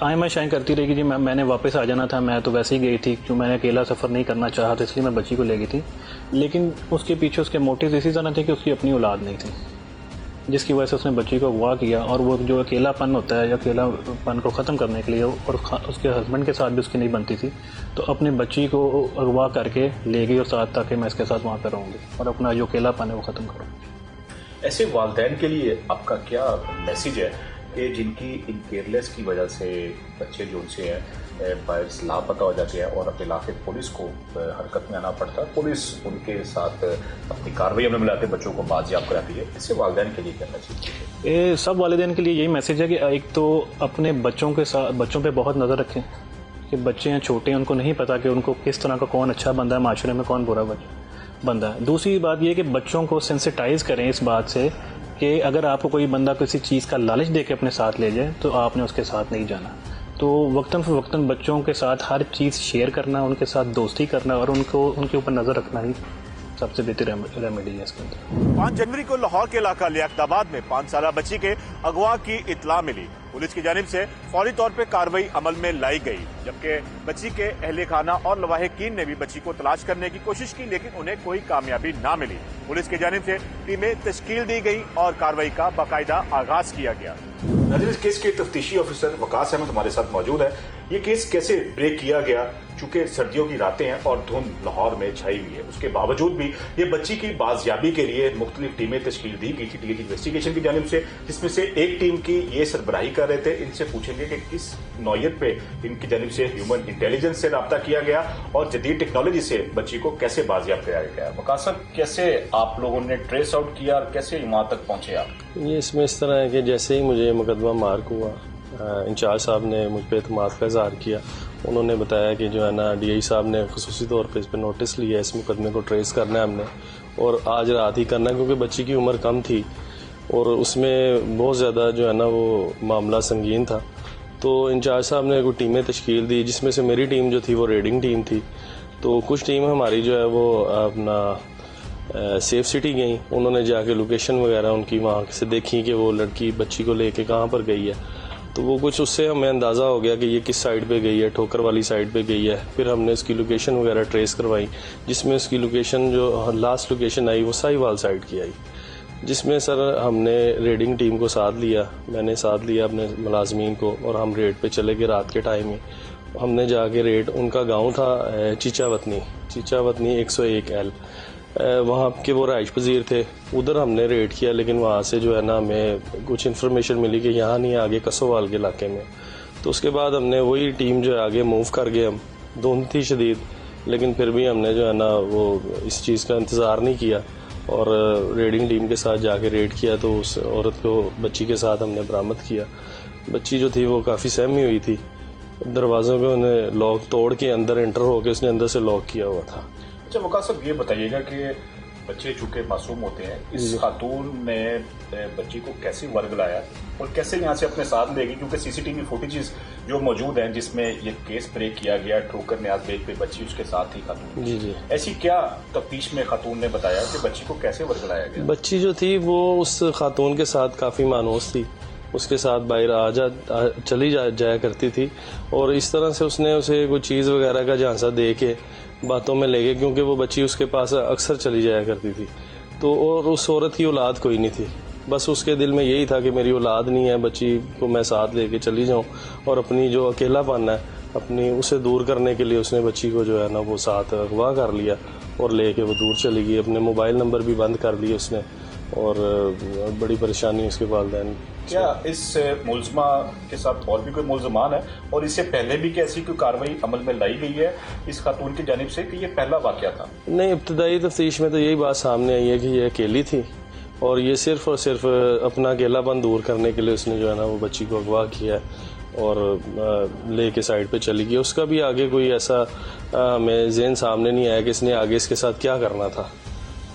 آئیں شائیں کرتی رہی کہ جی میں نے واپس آ جانا تھا, میں تو ویسے ہی گئی تھی, کیوں میں نے اکیلا سفر نہیں کرنا چاہا تھا, اس لیے میں بچی کو لے گئی تھی. لیکن اس کے پیچھے اس کے موٹیو اسی طرح تھے کہ اس کی اپنی اولاد نہیں تھی, جس کی وجہ سے اس نے بچی کو اغوا کیا. اور وہ جو اکیلا پن ہوتا ہے, یا اکیلا پن کو ختم کرنے کے لیے, اور اس کے ہسبینڈ کے ساتھ بھی اس کی نہیں بنتی تھی, تو اپنی بچی کو اغوا کر کے لے گئی اور ساتھ, تاکہ میں اس کے ساتھ وہاں پہ رہوں گی اور اپنا جو اکیلا پن ہے وہ ختم کروں. ایسے والدین کے لیے آپ کا کیا میسیج ہے کہ جن کی ان کیئرلیس کی وجہ سے بچے جو ان سے ہیں باعث لاپتہ ہو جاتے ہیں اور اپنے علاقے پولیس کو حرکت میں آنا پڑتا ہے, پولیس ان کے ساتھ اپنی کارروائی عمل میں لاتے بچوں کو بازیاب کراتی ہے, ایسے والدین کے لیے کیا میسیج ہے؟ سب والدین کے لیے یہی میسیج ہے کہ ایک تو اپنے بچوں کے ساتھ, بچوں پہ بہت نظر رکھیں کہ بچے ہیں چھوٹے ہیں, ان کو نہیں پتا کہ ان کو کس طرح کا کون اچھا بندہ ہے معاشرے میں, کون برا بندہ ہے. دوسری بات یہ کہ بچوں کو سینسیٹائز کریں اس بات سے کہ اگر آپ کو کوئی بندہ کسی چیز کا لالچ دے کے اپنے ساتھ لے جائے تو آپ نے اس کے ساتھ نہیں جانا. تو وقتاً فوقتاً بچوں کے ساتھ ہر چیز شیئر کرنا, ان کے ساتھ دوستی کرنا اور ان کے اوپر نظر رکھنا ہی سب سے بہتر ریمیڈی ہے اس کے اندر. 5 جنوری کو لاہور کے علاقہ لیاقت آباد میں 5 سالہ بچی کے اغوا کی اطلاع ملی. پولیس کی جانب سے فوری طور پہ کارروائی عمل میں لائی گئی, جبکہ بچی کے اہل خانہ اور لواحقین نے بھی بچی کو تلاش کرنے کی کوشش کی, لیکن انہیں کوئی کامیابی نہ ملی. پولیس کی جانب سے ٹیمیں تشکیل دی گئی اور کارروائی کا باقاعدہ آغاز کیا گیا. ناظرین, اس کیس کے تفتیشی آفیسر وقاص احمد ہمارے ساتھ موجود ہے. یہ کیس کیسے بریک کیا گیا؟ چونکہ سردیوں کی راتیں ہیں اور دھند لاہور میں چھائی ہوئی ہے, اس کے باوجود بھی یہ بچی کی بازیابی کے لیے مختلف ٹیمیں تشکیل دی گئی تھی ڈی ایچ انویسٹیگیشن کی جانب سے, جس میں سے ایک ٹیم کی یہ سربراہی کر رہے تھے. ان سے پوچھیں گے کہ کس نوعیت پہ ان کی جانب سے ہیومن انٹیلیجنس سے رابطہ کیا گیا اور جدید ٹیکنالوجی سے بچی کو کیسے بازیاب کرایا گیا. وقاص صاحب, کیسے آپ لوگوں نے ٹریس آؤٹ کیا اور کیسے وہاں تک پہنچے آپ؟ یہ اس میں اس طرح ہے کہ جیسے ہی مجھے مقدمہ مارک ہوا, انچارج صاحب نے مجھ پہ اعتماد کا اظہار کیا. انہوں نے بتایا کہ جو ہے نا ڈی آئی صاحب نے خصوصی طور پہ اس پہ نوٹس لیا ہے, اس مقدمے کو ٹریس کرنا ہے ہم نے, اور آج رات ہی کرنا ہے کیونکہ بچی کی عمر کم تھی اور اس میں بہت زیادہ جو ہے نا وہ معاملہ سنگین تھا. تو انچارج صاحب نے کوئی ٹیمیں تشکیل دی, جس میں سے میری ٹیم جو تھی وہ ریڈنگ ٹیم تھی. تو کچھ ٹیم ہماری جو ہے وہ اپنا سیف سٹی گئیں, انہوں نے جا کے لوکیشن وغیرہ ان کی وہاں سے دیکھی کہ وہ لڑکی بچی کو لے کے کہاں پر گئی ہے. تو وہ کچھ اس سے ہمیں اندازہ ہو گیا کہ یہ کس سائڈ پہ گئی ہے, ٹھوکر والی سائڈ پہ گئی ہے. پھر ہم نے اس کی لوکیشن وغیرہ ٹریس کروائی, جس میں اس کی لوکیشن جو لاسٹ لوکیشن آئی وہ سائی وال سائڈ کی آئی, جس میں سر ہم نے ریڈنگ ٹیم کو ساتھ لیا, میں نے ساتھ لیا اپنے ملازمین کو, اور ہم ریڈ پہ چلے گئے رات کے ٹائم میں. ہم نے جا کے ریڈ, ان کا گاؤں تھا چیچا وطنی 101L, وہاں کے وہ رہائش پذیر تھے, ادھر ہم نے ریڈ کیا. لیکن وہاں سے جو ہے نا ہمیں کچھ انفارمیشن ملی کہ یہاں نہیں, آگے کسووال کے علاقے میں. تو اس کے بعد ہم نے وہی ٹیم جو ہے آگے موو کر گئے. ہم دھند تھی شدید, لیکن پھر بھی ہم نے جو ہے نا وہ اس چیز کا انتظار نہیں کیا اور ریڈنگ ٹیم کے ساتھ جا کے ریڈ کیا. تو اس عورت کو, بچی کے ساتھ ہم نے برآمد کیا. بچی جو تھی وہ کافی سہمی ہوئی تھی, دروازوں کو انہیں لاک توڑ کے اندر انٹر ہو کے اس نے اندر سے لاک کیا ہوا تھا. اچھا وقاص صاحب, یہ بتائیے گا کہ بچے چونکہ معصوم ہوتے ہیں, اس خاتون نے بچی کو کیسے ورگلایا اور کیسے یہاں سے اپنے ساتھ لے گئی؟ کیونکہ سی سی ٹی وی فوٹیجز جو موجود ہیں جس میں یہ کیس بریک کیا گیا, ٹھوکر نیاز بیگ پہ بچی اس کے ساتھ تھی خاتون. جی ایسی کیا تفتیش میں خاتون نے بتایا کہ بچی کو کیسے ورگلایا گیا؟ بچی جو تھی وہ اس خاتون کے ساتھ کافی مانوس تھی, اس کے ساتھ باہر چلی جایا کرتی تھی, اور اس طرح سے اس نے اسے کوئی چیز وغیرہ کا جھانسا دے کے باتوں میں لے گئے, کیونکہ وہ بچی اس کے پاس اکثر چلی جایا کرتی تھی. تو اور اس عورت کی اولاد کوئی نہیں تھی, بس اس کے دل میں یہی تھا کہ میری اولاد نہیں ہے, بچی کو میں ساتھ لے کے چلی جاؤں, اور اپنی جو اکیلا پن ہے اپنی اسے دور کرنے کے لیے اس نے بچی کو جو ہے نا وہ ساتھ اغوا کر لیا اور لے کے وہ دور چلی گئی. اپنے موبائل نمبر بھی بند کر لیے اس نے, اور بڑی پریشانی اس کے والدین. کیا اس ملزمہ کے ساتھ اور بھی کوئی ملزمان ہے, اور اس سے پہلے بھی کیا ایسی کوئی کارروائی عمل میں لائی گئی ہے اس خاتون کی جانب سے کہ یہ پہلا واقعہ تھا؟ نہیں, ابتدائی تفتیش میں تو یہی بات سامنے آئی ہے کہ یہ اکیلی تھی, اور یہ صرف اور صرف اپنا اکیلا پن دور کرنے کے لیے اس نے جو ہے نا وہ بچی کو اغوا کیا اور لے کے سائڈ پہ چلی گئی. اس کا بھی آگے کوئی ایسا ہمیں ذہن سامنے نہیں آیا کہ اس نے آگے اس کے ساتھ کیا کرنا تھا.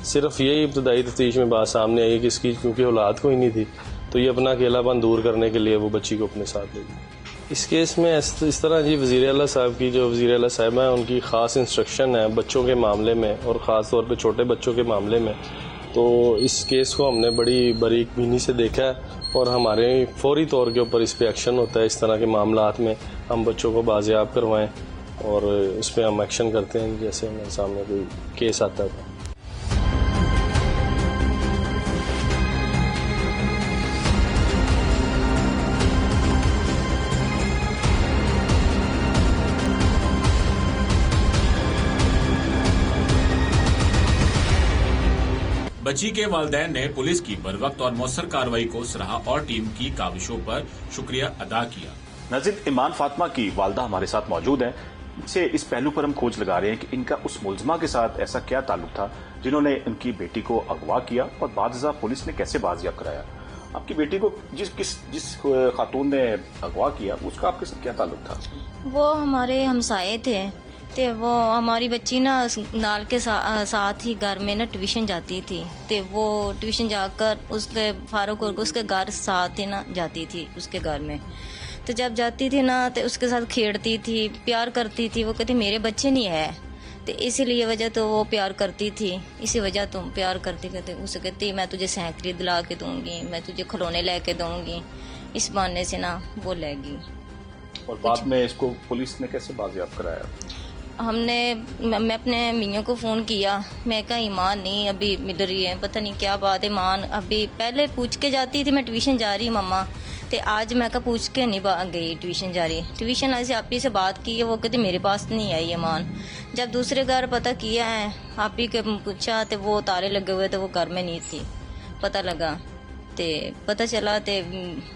صرف یہی ابتدائی تفتیش میں بات سامنے آئی کہ اس کی کیونکہ اولاد کوئی نہیں تھی, تو یہ اپنا اکیلا پن دور کرنے کے لیے وہ بچی کو اپنے ساتھ لے گئی. اس کیس میں اس طرح جی وزیر اعلیٰ صاحب کی, جو وزیر اعلیٰ صاحبہ ہیں, ان کی خاص انسٹرکشن ہے بچوں کے معاملے میں, اور خاص طور پہ چھوٹے بچوں کے معاملے میں. تو اس کیس کو ہم نے بڑی باریک بینی سے دیکھا ہے, اور ہمارے فوری طور کے اوپر اس پہ ایکشن ہوتا ہے. اس طرح کے معاملات میں ہم بچوں کو بازیاب کروائیں اور اس پہ ہم ایکشن کرتے ہیں جیسے ہمارے سامنے کوئی کیس آتا ہے. بچی کے والدین نے پولیس کی بروقت اور مؤثر کارروائی کو سراہا اور ٹیم کی کاوشوں پر شکریہ ادا کیا. ناظرین، ایمان فاطمہ کی والدہ ہمارے ساتھ موجود ہیں. ان سے اس پہلو پر ہم کھوج لگا رہے ہیں کہ ان کا اس ملزمہ کے ساتھ ایسا کیا تعلق تھا جنہوں نے ان کی بیٹی کو اغوا کیا اور بعد ازاں پولیس نے کیسے بازیاب کرایا. آپ کی بیٹی کو جس خاتون نے اغوا کیا اس کا آپ کے ساتھ کیا تعلق تھا؟ وہ ہمارے ہمسائے تھے. تے وہ ہماری بچی نا نال کے ساتھ ہی گھر میں نا ٹیوشن جاتی تھی. تے وہ ٹیوشن جا کر اس کے فاروق اور اس کے گھر ساتھ ہی نا جاتی تھی اس کے گھر میں. تو جب جاتی تھی نا تو اس کے ساتھ کھیڑتی تھی، پیار کرتی تھی. وہ کہتی میرے بچے نہیں ہے، تو اسی لیے وجہ تو وہ پیار کرتی تھی. اسی وجہ تو پیار کرتی اسے کہتی میں تجھے سینکڑی دلا کے دوں گی، میں تجھے کھلونے لے کے دوں گی. اس بہانے سے نا وہ لے گی. اور بعد میں اس کو پولیس نے کیسے بازیاب کرایا؟ میں اپنے میاں کو فون کیا. میں کہا ایمان نہیں ابھی مل رہی ہے، پتہ نہیں کیا بات ہے. ایمان ابھی پہلے پوچھ کے جاتی تھی میں ٹیوشن جا رہی مما، تے آج میں کہا پوچھ کے نہیں گئی ٹیوشن جا رہی. ٹیوشن ایسے آپ ہی سے بات کی ہے، وہ کہتے میرے پاس نہیں آئی ایمان. جب دوسرے گھر پتہ کیا ہے آپ ہی کے پوچھا تو وہ تالے لگے ہوئے تو وہ گھر میں نہیں تھی. پتہ لگا تے پتہ چلا تے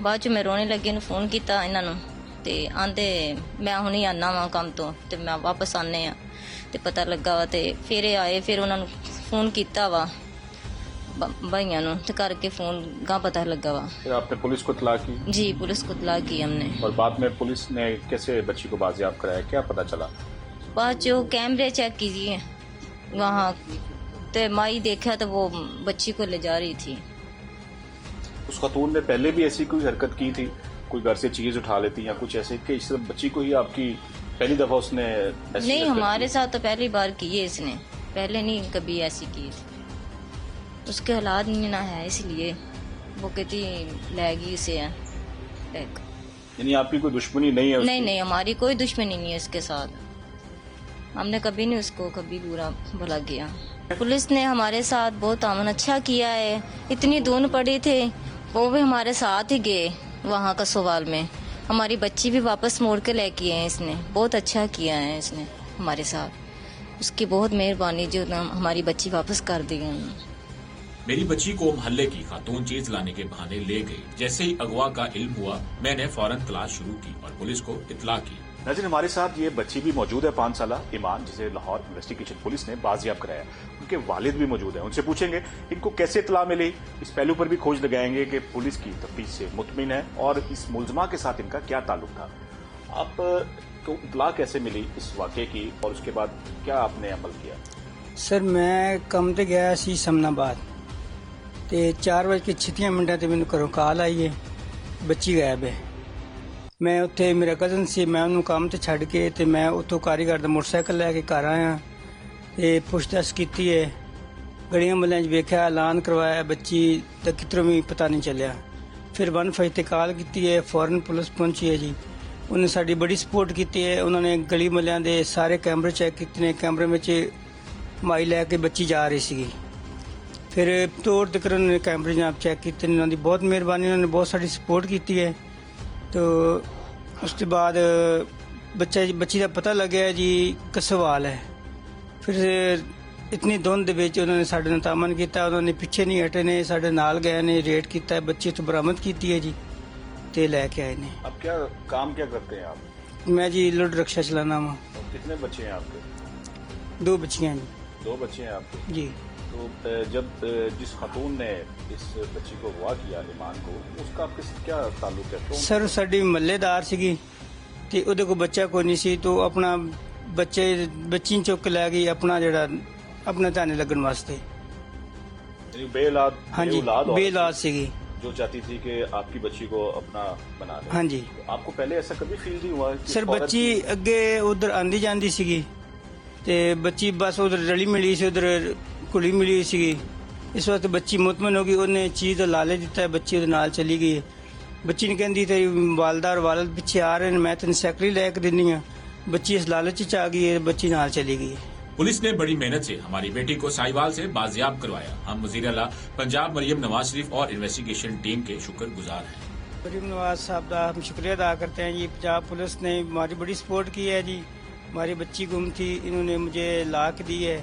بعد چ میں رونے لگی. انہوں فون کیتا انہوں نے تے آندے میں ہونی آنا وا کام تو تے میں واپس آنے ہاں. تے پتہ لگا وا تے پھر آئے، پھر انہوں نے فون کیتا وا بھائیاں نو تے کر کے فون گاں پتہ لگا وا. پھر آپ نے پولیس کو اطلاع کی؟ جی پولیس کو اطلاع کی ہم نے. اور بعد میں پولیس نے کیسے بچی کو بازیاب کرایا، کیا پتہ چلا؟ بعد جو کیمرے چیک کیجیے وہاں تے مائی دیکھا تو وہ بچی کو لے جا رہی تھی. اس خاتون نے پہلے بھی ایسی کوئی حرکت کی تھی، کوئی گھر سے چیز اٹھا لیتی یا کچھ ایسے کہ اس بچی کو ہی آپ کی پہلی دفعہ اس نے ایسی نہیں، حرکت ہمارے کی؟ ساتھ تو پہلی بار کی ہے اس نے، پہلے نہیں کبھی ایسی کی. اس کے حالات نہیں نہ ہے اس لیے وہ کہتی لے گی اسے. یعنی آپ کی کوئی دشمنی نہیں ہے؟ نہیں ہماری کوئی دشمنی نہیں ہے اس کے ساتھ. ہم نے کبھی نہیں اس کو کبھی برا بھلا کیا. پولیس نے ہمارے ساتھ بہت تعاون اچھا کیا ہے. اتنی دون پڑی تھے وہ بھی ہمارے ساتھ ہی گئے وہاں کا سوال میں. ہماری بچی بھی واپس موڑ کے لے کے آئے. اس نے بہت اچھا کیا ہے اس نے ہمارے ساتھ. اس کی بہت مہربانی جو ہماری بچی واپس کر دی گئی. میری بچی کو محلے کی خاتون چیز لانے کے بہانے لے گئی. جیسے ہی اغوا کا علم ہوا میں نے فوراً تلاش شروع کی اور پولیس کو اطلاع کی. ناظرین، ہمارے ساتھ یہ بچی بھی موجود ہے 5 سالہ ایمان، جسے لاہور انویسٹیگیشن پولیس نے بازیاب کرایا. ان کے والد بھی موجود ہیں، ان سے پوچھیں گے ان کو کیسے اطلاع ملی. اس پہلو پر بھی کھوج لگائیں گے کہ پولیس کی تفتیش سے مطمئن ہے اور اس ملزمہ کے ساتھ ان کا کیا تعلق تھا. آپ کو اطلاع کیسے ملی اس واقعے کی اور اس کے بعد کیا آپ نے عمل کیا؟ سر میں کم تے گیا سی سمن آباد تے 4:36 تے مینوں گھروں کال آئی ہے بچی غائب ہے. میں اتنے میرا کزن سی، میں انہوں کام تے چھڈ کے تے میں اتوں کاریگر دا موٹر سائیکل لے کے گھر آیا تے پوچھ گچھ کیتی ہے. گڑیاں ملیاں ویکھیا، اعلان کروایا، بچی دا کدھروں بھی پتہ نہیں چلیا. پھر 155 تے کال کیتی ہے، فوراً پولیس پہنچی ہے جی. انہوں نے ساری بڑی سپورٹ کی ہے. انہوں نے گلی ملیاں دے سارے کیمرے چیک کیتے نے. کیمرے میں مائی لے کے بچی جا رہی سی. پھر توڑ تک انہوں نے کیمرے جناب چیک کیتے. انہوں نے بہت مہربانی، انہوں نے بہت ساری سپورٹ کی ہے. تو اس کے بعد بچی کا پتہ لگیا جی کسوال ہے. پھر اتنی دھند انہوں نے سارے نال تعاون کیتا. انہوں نے پیچھے نہیں ہٹے نے، سارے نال گئے نے، ریڈ کیتا ہے، بچی تو برآمد کی ہے جی تے لے کے آئے نے. اب کیا کام کیا کرتے ہیں آپ؟ میں جی لوڈ رکشا چلانا وا. کتنے بچے ہیں آپ کے؟ 2 بچیاں جی. 2 بچے ہیں آپ کے جی. تو جب جس خاتون نے اس بچی کو اغوا کیا ایمان کو، اس کا آپ کے ساتھ کیا تعلق ہے؟ سر ساری محلے دار سیگی تے اودے کو بچہ کوئی نہیں سی تو اپنا بچی چک کے لے گئی اپنا جڑا اپنے دھیانے لگن واسطے. یعنی بے اولاد؟ ہاں جی بے اولاد سیگی جو چاہتی تھی کہ آپ کی بچی کو اپنا بنا لے. ہاں جی. آپ کو پہلے ایسا کبھی فیل نہیں ہوا؟ سر بچی اگے ادھر آندی جاندی سیگی تے بچی بس ادھر رلی ملی سی، ادھر کڑی ملی سی اس وقت بچی مطمئن ہوگی انہیں چیز لالے دیتا ہے بچی نال چلی گئی ہے بچی نے کہندی تیری والدہ اور والد پیچھے آ رہے ہیں میں تین سیکری لے کے دینی ہوں بچی اس لالچ آ گئی ہے بچی نال چلی گئی ہے پولیس نے بڑی محنت سے ہماری بیٹی کو ساہیوال سے بازیاب کروایا. ہم وزیر اعلیٰ پنجاب مریم نواز شریف اور انویسٹیگیشن ٹیم کے شکر گزار ہیں. مریم نواز صاحب کا ہم شکریہ ادا کرتے ہیں جی پنجاب پولیس نے ہماری بڑی سپورٹ کی ہے جی ہماری بچی گم تھی انہوں نے مجھے لا کے دی ہے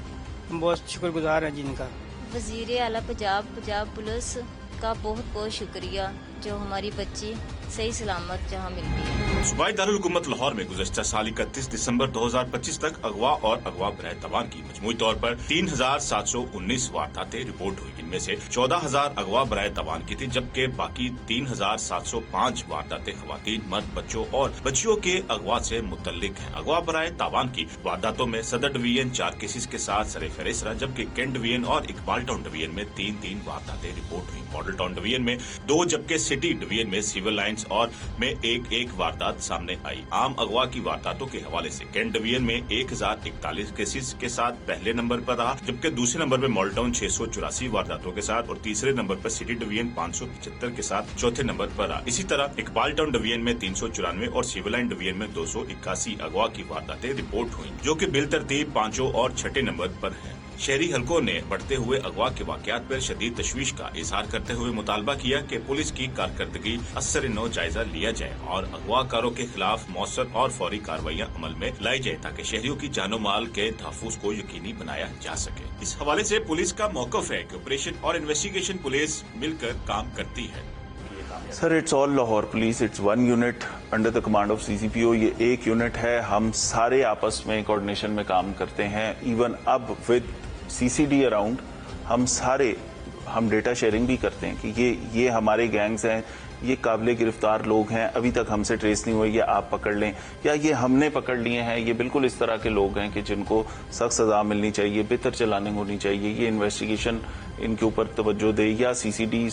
ہم بہت شکر گزار ہیں جی ان کا. وزیر اعلیٰ پنجاب پولیس کا بہت بہت شکریہ جو ہماری بچی صحیح سلامت جہاں مل گئی. صوبائی دارالحکومت لاہور میں گزشتہ سال 31 دسمبر 2025 تک اغوا اور اغوا برائے تاوان کی مجموعی طور پر 3719 وارداتیں رپورٹ ہوئی. ان میں سے 14000 اغوا برائے تاوان کی تھی جبکہ باقی 3705 وارداتیں خواتین مرد بچوں اور بچیوں کے اغوا سے متعلق ہیں. اغوا برائے تاوان کی وارداتوں میں صدر ڈویژن 4 کیسز کے ساتھ سر فہرست رہا جبکہ کینٹ ڈویژن اور اقبال ٹاؤن ڈویژن میں 3 وارداتیں رپورٹ ہوئی. ماڈل ٹاؤن ڈویژن میں 2 جبکہ سٹی ڈویژن میں سول لائنز اور میں ایک واردات سامنے آئی. عام اغوا کی وارداتوں کے حوالے سے کینٹ ڈویژن میں 1041 کیسز کے ساتھ پہلے نمبر پر رہا جبکہ دوسرے نمبر پر ماڈل ٹاؤن 684 وارداتوں کے ساتھ اور تیسرے نمبر پر سٹی ڈویژن 575 کے ساتھ چوتھے نمبر پر رہا. اسی طرح اقبال ٹاؤن ڈویژن میں 394 اور سول لائن ڈویژن میں 281 اغوا کی وارداتیں رپورٹ ہوئی جو کہ بالترتیب 5 اور 6 نمبر پر ہیں. شہری حلقوں نے بڑھتے ہوئے اغوا کے واقعات پر شدید تشویش کا اظہار کرتے ہوئے مطالبہ کیا کہ پولیس کی کارکردگی اثر نو جائزہ لیا جائے اور اغوا کاروں کے خلاف مؤثر اور فوری کارروائیاں عمل میں لائی جائے تاکہ شہریوں کی جان و مال کے تحفظ کو یقینی بنایا جا سکے. اس حوالے سے پولیس کا موقف ہے کہ آپریشن اور انویسٹیگیشن پولیس مل کر کام کرتی ہے. Sir it's all Lahore police it's one unit under the command of CCPO. یہ ایک یونٹ ہے ہم سارے آپس میں کوآرڈینیشن میں کام کرتے ہیں. ایون اب ود CCD اراؤنڈ ہم ڈیٹا شیئرنگ بھی کرتے ہیں کہ یہ ہمارے گینگز ہیں یہ قابل گرفتار لوگ ہیں ابھی تک ہم سے ٹریس نہیں ہوئے یہ آپ پکڑ لیں یا یہ ہم نے پکڑ لیے ہیں. یہ بالکل اس طرح کے لوگ ہیں کہ جن کو سخت سزا ملنی چاہیے بہتر چلاننگ ہونی چاہیے. یہ انویسٹیگیشن ان کے اوپر توجہ دے یا CCD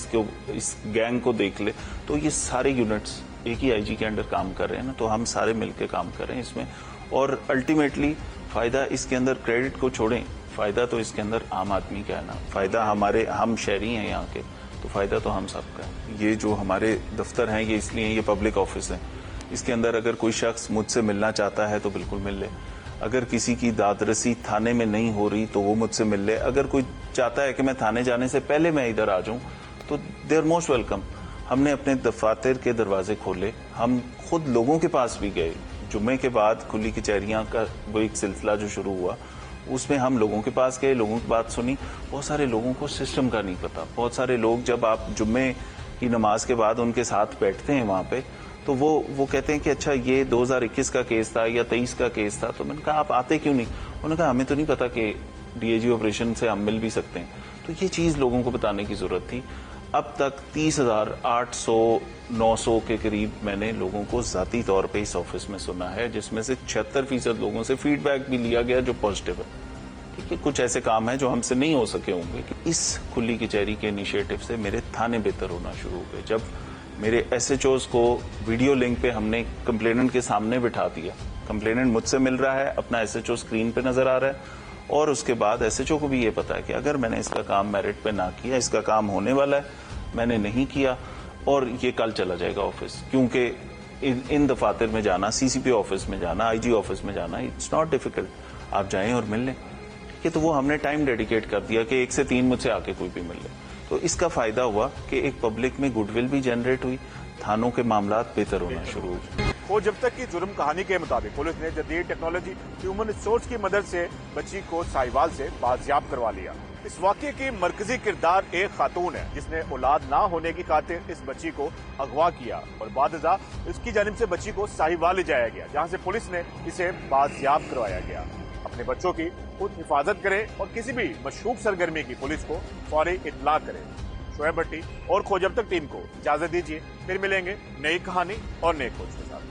اس گینگ کو دیکھ لے. تو یہ سارے یونٹس ایک ہی IG کے انڈر کام کر رہے ہیں نا تو ہم سارے مل کے کام کر رہے ہیں اس میں اور الٹیمیٹلی فائدہ اس کے اندر کریڈٹ کو چھوڑیں فائدہ تو اس کے اندر عام آدمی کا ہے نا. فائدہ ہم شہری ہیں یہاں کے تو فائدہ تو ہم سب کا ہے. یہ جو ہمارے دفتر ہیں یہ اس لیے یہ پبلک آفس ہیں. اس کے اندر اگر کوئی شخص مجھ سے ملنا چاہتا ہے تو بالکل مل لے. اگر کسی کی داد رسی تھانے میں نہیں ہو رہی تو وہ مجھ سے مل لے. اگر کوئی چاہتا ہے کہ میں تھانے جانے سے پہلے میں ادھر آ جاؤں تو دے آر موسٹ ویلکم. ہم نے اپنے دفاتر کے دروازے کھولے ہم خود لوگوں کے پاس بھی گئے. جمعے کے بعد کھلی کچہریاں کا وہ ایک سلسلہ جو شروع ہوا اس میں ہم لوگوں کے پاس گئے لوگوں کی بات سنی. بہت سارے لوگوں کو سسٹم کا نہیں پتا. بہت سارے لوگ جب آپ جمعے کی نماز کے بعد ان کے ساتھ بیٹھتے ہیں وہاں پہ تو وہ کہتے ہیں کہ اچھا یہ 2021 کا کیس تھا یا 23 کا کیس تھا. تو میں نے کہا آپ آتے کیوں نہیں؟ انہوں نے کہا ہمیں تو نہیں پتا کہ DIG آپریشن سے ہم مل بھی سکتے ہیں. تو یہ چیز لوگوں کو بتانے کی ضرورت تھی. اب تک 30,800-900 کے قریب میں نے لوگوں کو ذاتی طور پہ اس آفس میں سنا ہے جس میں سے 76% لوگوں سے فیڈ بیک بھی لیا گیا جو پازیٹیو ہے. ٹھیک ہے کچھ ایسے کام ہیں جو ہم سے نہیں ہو سکے ہوں گے. اس کھلی کچہری کے انیشیٹو سے میرے تھانے بہتر ہونا شروع ہو گئے. جب میرے SHOs کو ویڈیو لنک پہ ہم نے کمپلیننٹ کے سامنے بٹھا دیا. کمپلیننٹ مجھ سے مل رہا ہے اپنا SHO اسکرین پہ نظر آ رہا ہے اور اس کے بعد SHO کو بھی یہ پتا ہے کہ اگر میں نے اس کا کام میرٹ پہ نہ کیا اس کا کام ہونے والا ہے میں نے نہیں کیا اور یہ کل چلا جائے گا آفس. کیونکہ ان دفاتر میں جانا CCPO آفس میں جانا IG آفس میں جانا اٹس ناٹ ڈیفیکلٹ. آپ جائیں اور مل لیں. ٹھیک ہے تو وہ ہم نے ٹائم ڈیڈیکیٹ کر دیا کہ 1 سے 3 مجھ سے آ کے کوئی بھی مل لے. تو اس کا فائدہ ہوا کہ ایک پبلک میں گڈ ول بھی جنریٹ ہوئی. تھانوں کے معاملات بہتر ہونا شروع ہوئے. وہ جب تک کی جرم کہانی کے مطابق پولیس نے جدید ٹیکنالوجی ہیومن ریسورس کی مدد سے بچی کو ساہیوال سے بازیاب کروا لیا. اس واقعے کی مرکزی کردار ایک خاتون ہے جس نے اولاد نہ ہونے کی خاطر اس بچی کو اغوا کیا اور بعد ازاں اس کی جانب سے بچی کو ساہیوال لے جایا گیا جہاں سے پولیس نے اسے بازیاب کروایا گیا. اپنے بچوں کی خود حفاظت کریں اور کسی بھی مشکوک سرگرمی کی پولیس کو فوری اطلاع کریں. شعیب بھٹی اور کھوج اب تک ٹیم کو اجازت دیجیے. پھر ملیں گے نئی کہانی اور نئے کھوج کے ساتھ.